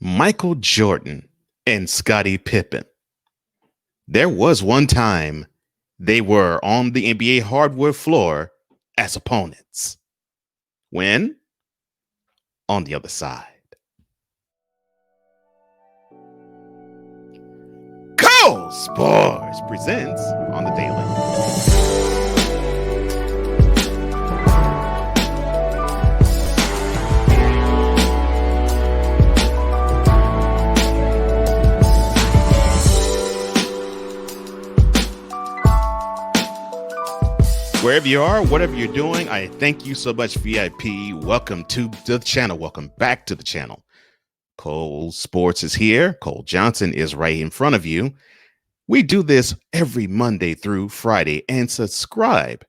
Michael Jordan and Scottie Pippen. There was one time they were on the NBA hardwood floor as opponents. When? On the other side. Cole Sports presents on the daily. Wherever you are, whatever you're doing, I thank you so much, VIP. Welcome to the channel. Welcome back to the channel. Cole Sports is here. Cole Johnson is right in front of you. We do this every Monday through Friday, and subscribe.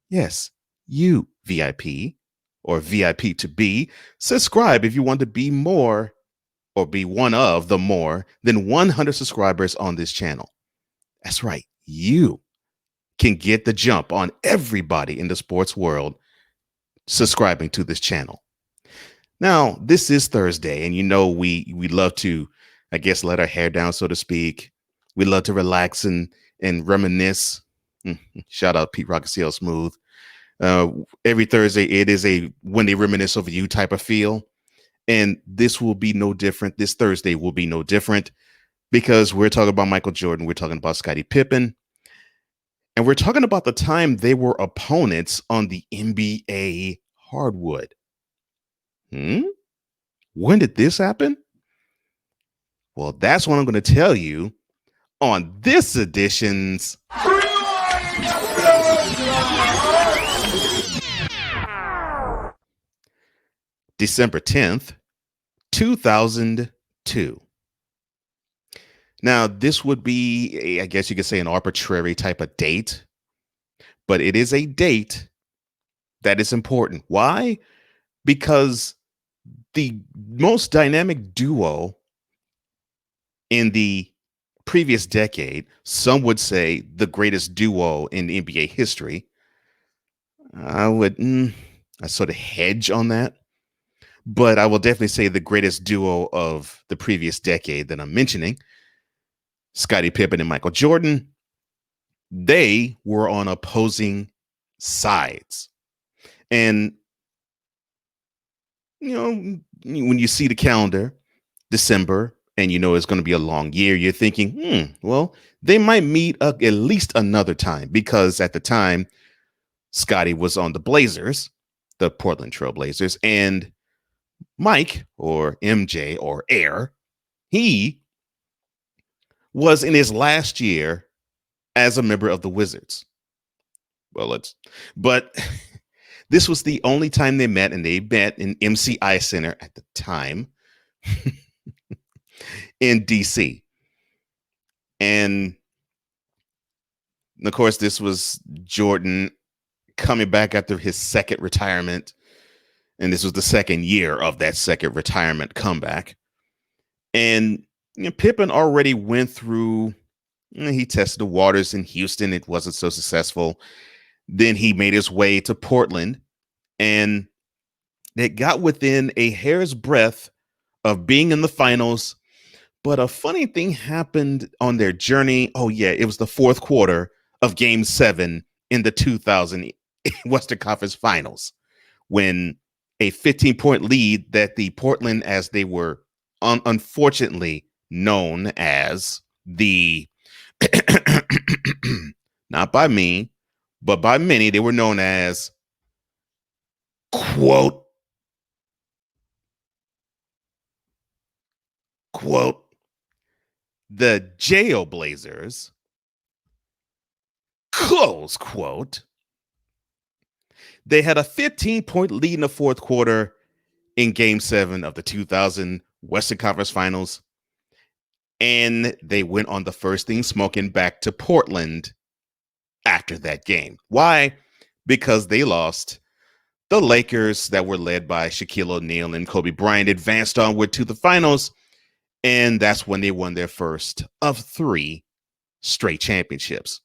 Yes, you VIP or VIP to be, subscribe if you want to be more or be one of the more than 100 subscribers on this channel. That's right. You can get the jump on everybody in the sports world subscribing to this channel. Now, this is Thursday, and you know we love to, I guess, let our hair down, so to speak. We love to relax and reminisce. Shout out Pete Rockasiel Smooth. Every Thursday, it is a when they reminisce over you type of feel. And this will be no different. This Thursday will be no different because we're talking about Michael Jordan. We're talking about Scottie Pippen. And we're talking about the time they were opponents on the NBA hardwood. When did this happen? Well, that's what I'm going to tell you on this edition's December 10th, 2002. Now, this would be, I guess you could say, an arbitrary type of date, but it is a date that is important. Why? Because the most dynamic duo in the previous decade, some would say the greatest duo in NBA history. I sort of hedge on that, but I will definitely say the greatest duo of the previous decade that I'm mentioning, Scottie Pippen and Michael Jordan. They were on opposing sides. And, you know, when you see the calendar, December, and you know it's going to be a long year, you're thinking, well, they might meet at least another time, because at the time, Scottie was on the Blazers, the Portland Trail Blazers, and Mike, or MJ, or Air, he was in his last year as a member of the Wizards. But this was the only time they met, and they met in MCI Center at the time in DC. And of course, this was Jordan coming back after his second retirement. And this was the second year of that second retirement comeback. And Pippen already went through, he tested the waters in Houston. It wasn't so successful. Then he made his way to Portland, and it got within a hair's breadth of being in the finals. But a funny thing happened on their journey. Oh, yeah, it was the fourth quarter of Game 7 in the 2000 Western Conference Finals, when a 15-point lead that the Portland, as they were unfortunately known as the, not by me, but by many, they were known as, quote, the Jail Blazers, close quote. They had a 15-point lead in the fourth quarter in Game 7 of the 2000 Western Conference Finals, and they went on the first thing smoking back to Portland after that game. Why? Because they lost. The Lakers, that were led by Shaquille O'Neal and Kobe Bryant, advanced onward to the finals, and that's when they won their first of 3 straight championships.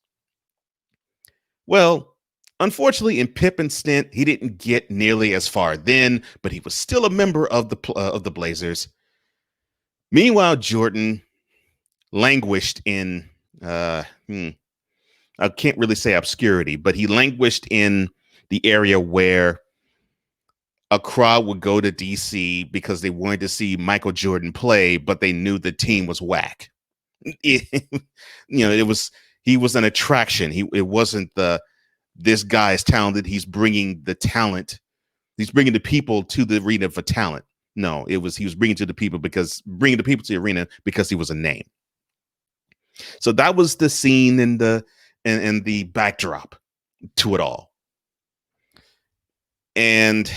Well, unfortunately, in Pippen's stint, he didn't get nearly as far then, but he was still a member of the Blazers. Meanwhile, Jordan languished in, uh, hmm, I can't really say obscurity, but he languished in the area where a crowd would go to DC because they wanted to see Michael Jordan play, but they knew the team was whack. It was he was an attraction. It wasn't this guy is talented. He's bringing the talent. He's bringing the people to the arena for talent. No, it was he was bringing the people to the arena because he was a name. So that was the scene and the backdrop to it all. And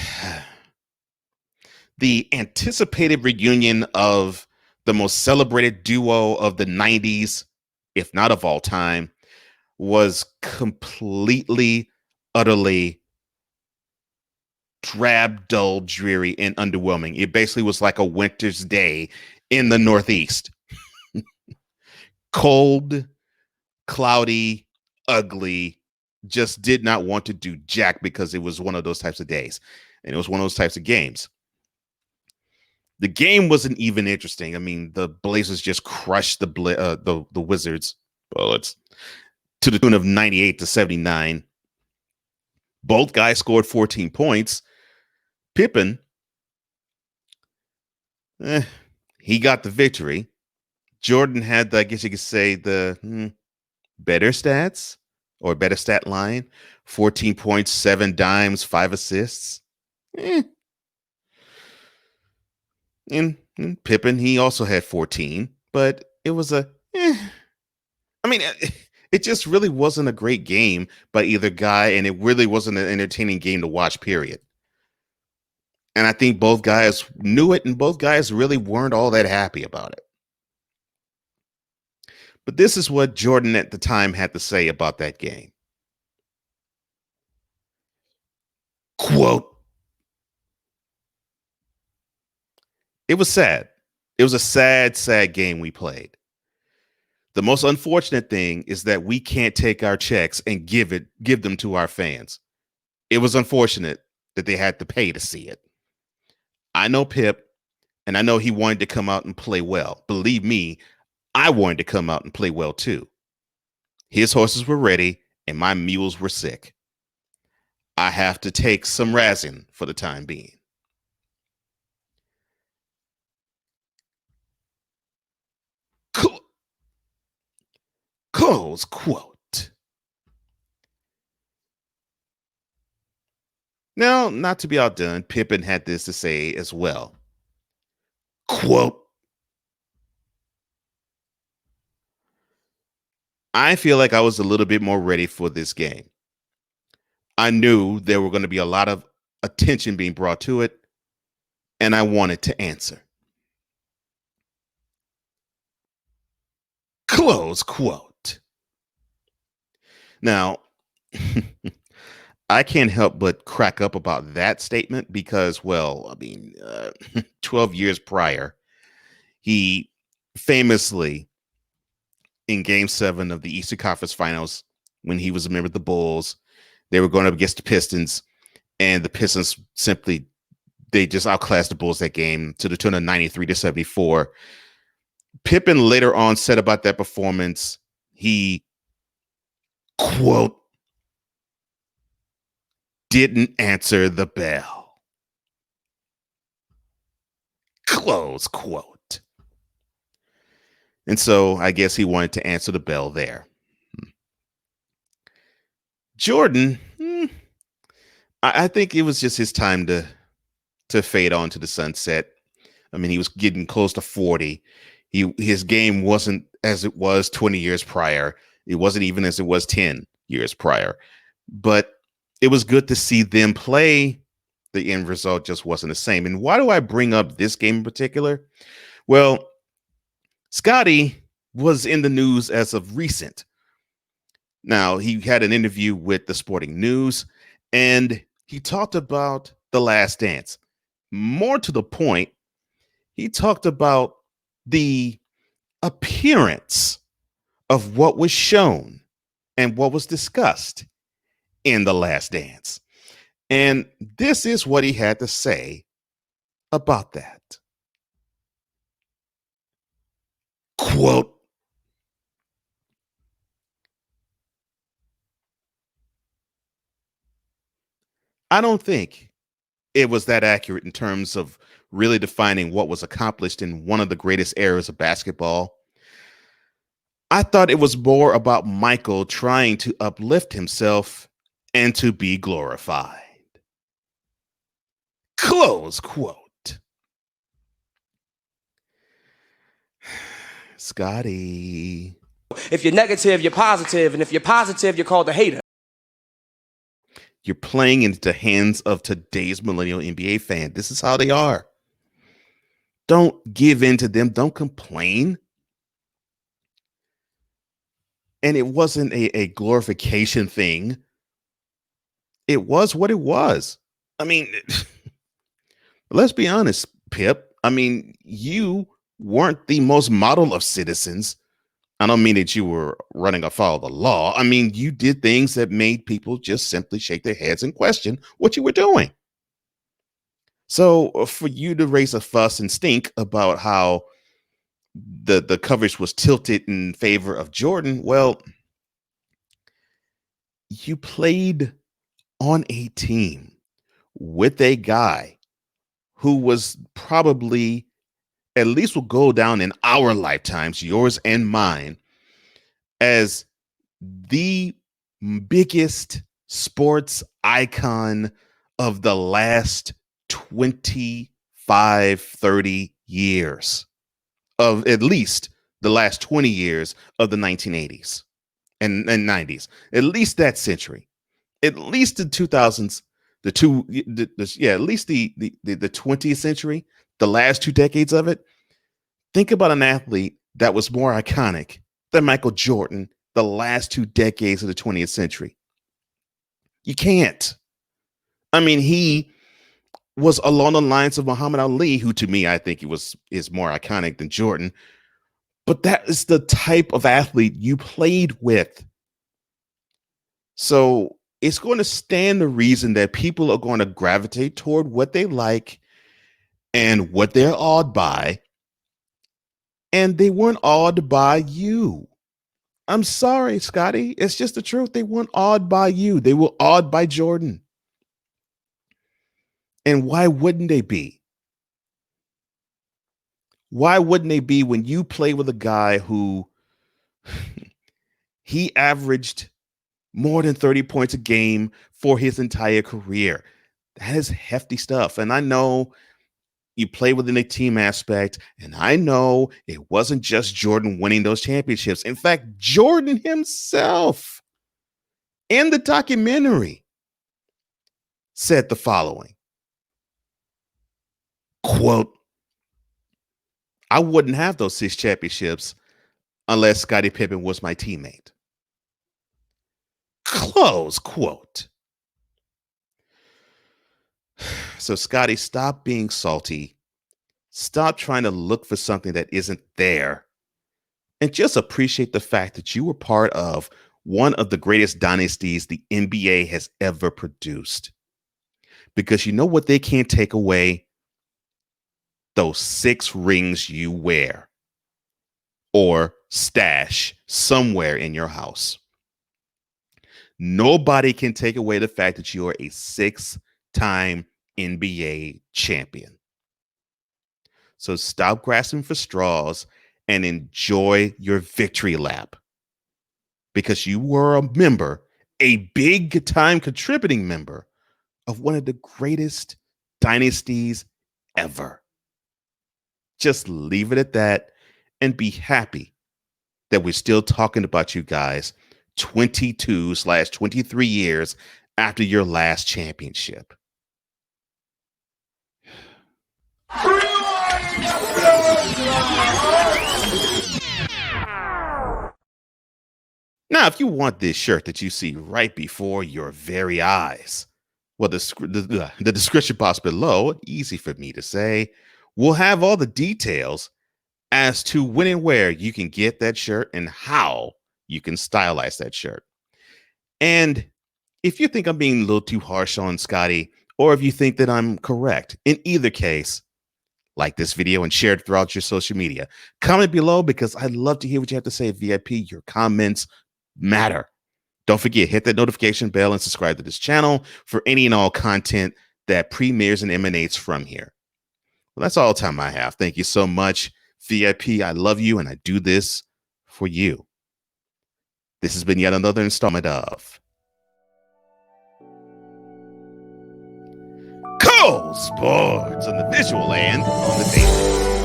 the anticipated reunion of the most celebrated duo of the 90s, if not of all time, was completely, utterly drab, dull, dreary, and underwhelming. It basically was like a winter's day in the Northeast. Cold, cloudy, ugly, just did not want to do jack because it was one of those types of days. And it was one of those types of games. The game wasn't even interesting. I mean, the Blazers just crushed the Wizards bullets to the tune of 98-79. Both guys scored 14 points. Pippen, he got the victory. Jordan had, I guess you could say, the better stats or better stat line. 14 points, 7 dimes, 5 assists. And Pippen, he also had 14, but it was I mean, it just really wasn't a great game by either guy, and it really wasn't an entertaining game to watch, period. And I think both guys knew it, and both guys really weren't all that happy about it. But this is what Jordan at the time had to say about that game. Quote, it was sad. It was a sad, sad game we played. The most unfortunate thing is that we can't take our checks and give them to our fans. It was unfortunate that they had to pay to see it. I know Pip, and I know he wanted to come out and play well. Believe me, I wanted to come out and play well too. His horses were ready, and my mules were sick. I have to take some razzing for the time being. Close quote. Now, not to be outdone, Pippen had this to say as well. Quote, I feel like I was a little bit more ready for this game. I knew there were going to be a lot of attention being brought to it, and I wanted to answer. Close quote. Now, I can't help but crack up about that statement because, well, I mean, 12 years prior, he famously, in game 7 of the Eastern Conference Finals, when he was a member of the Bulls, they were going up against the Pistons, and the Pistons they just outclassed the Bulls that game to the tune of 93-74. Pippen later on said about that performance, he, quote, didn't answer the bell. Close quote. And so I guess he wanted to answer the bell there. Jordan, I think it was just his time to fade on to the sunset. I mean, he was getting close to 40. His game wasn't as it was 20 years prior. It wasn't even as it was 10 years prior. But it was good to see them play. The end result just wasn't the same. And why do I bring up this game in particular? Well, Scottie was in the news as of recent. Now, he had an interview with the Sporting News, and he talked about The Last Dance. More to the point, he talked about the appearance of what was shown and what was discussed in The Last Dance. And this is what he had to say about that. Quote, I don't think it was that accurate in terms of really defining what was accomplished in one of the greatest eras of basketball. I thought it was more about Michael trying to uplift himself and to be glorified. Close quote. Scotty. If you're negative, you're positive. And if you're positive, you're called a hater. You're playing into the hands of today's millennial NBA fan. This is how they are. Don't give in to them. Don't complain. And it wasn't a glorification thing. It was what it was. I mean, let's be honest, Pip. I mean, you weren't the most model of citizens. I don't mean that you were running afoul of the law. I mean, you did things that made people just simply shake their heads and question what you were doing. So for you to raise a fuss and stink about how the coverage was tilted in favor of Jordan, well, you played on a team with a guy who was probably, at least will go down in our lifetimes, yours and mine, as the biggest sports icon of the last 25, 30 years, of at least the last 20 years of the 1980s and 90s, at least that century, at least the 2000s, at least the 20th century, the last 2 decades of it. Think about an athlete that was more iconic than Michael Jordan the last 2 decades of the 20th century. You can't. I mean, he was along the lines of Muhammad Ali, who to me, I think is more iconic than Jordan. But that is the type of athlete you played with. So it's going to stand the reason that people are going to gravitate toward what they like and what they're awed by. And they weren't awed by you. I'm sorry, Scotty. It's just the truth. They weren't awed by you. They were awed by Jordan. And why wouldn't they be? Why wouldn't they be when you play with a guy who he averaged more than 30 points a game for his entire career? That is hefty stuff. And I know you play within a team aspect, and I know it wasn't just Jordan winning those championships. In fact, Jordan himself in the documentary said the following, quote, I wouldn't have those 6 championships unless Scottie Pippen was my teammate. Close quote. So, Scotty, stop being salty. Stop trying to look for something that isn't there. And just appreciate the fact that you were part of one of the greatest dynasties the NBA has ever produced. Because you know what they can't take away? Those 6 rings you wear or stash somewhere in your house. Nobody can take away the fact that you are a 6-time NBA champion. So stop grasping for straws and enjoy your victory lap, because you were a member, a big time contributing member of one of the greatest dynasties ever. Just leave it at that and be happy that we're still talking about you guys 22/23 years after your last championship. Now, if you want this shirt that you see right before your very eyes, well, the description box below, easy for me to say, will have all the details as to when and where you can get that shirt and how you can stylize that shirt. And if you think I'm being a little too harsh on Scotty, or if you think that I'm correct, in either case, Like this video and share it throughout your social media. Comment below because I'd love to hear what you have to say. VIP, your comments matter. Don't forget, hit that notification bell and subscribe to this channel for any and all content that premieres and emanates from here. Well, that's all the time I have. Thank you so much, VIP. I love you, and I do this for you. This has been yet another installment of Cole Sports on the visual and on the daily.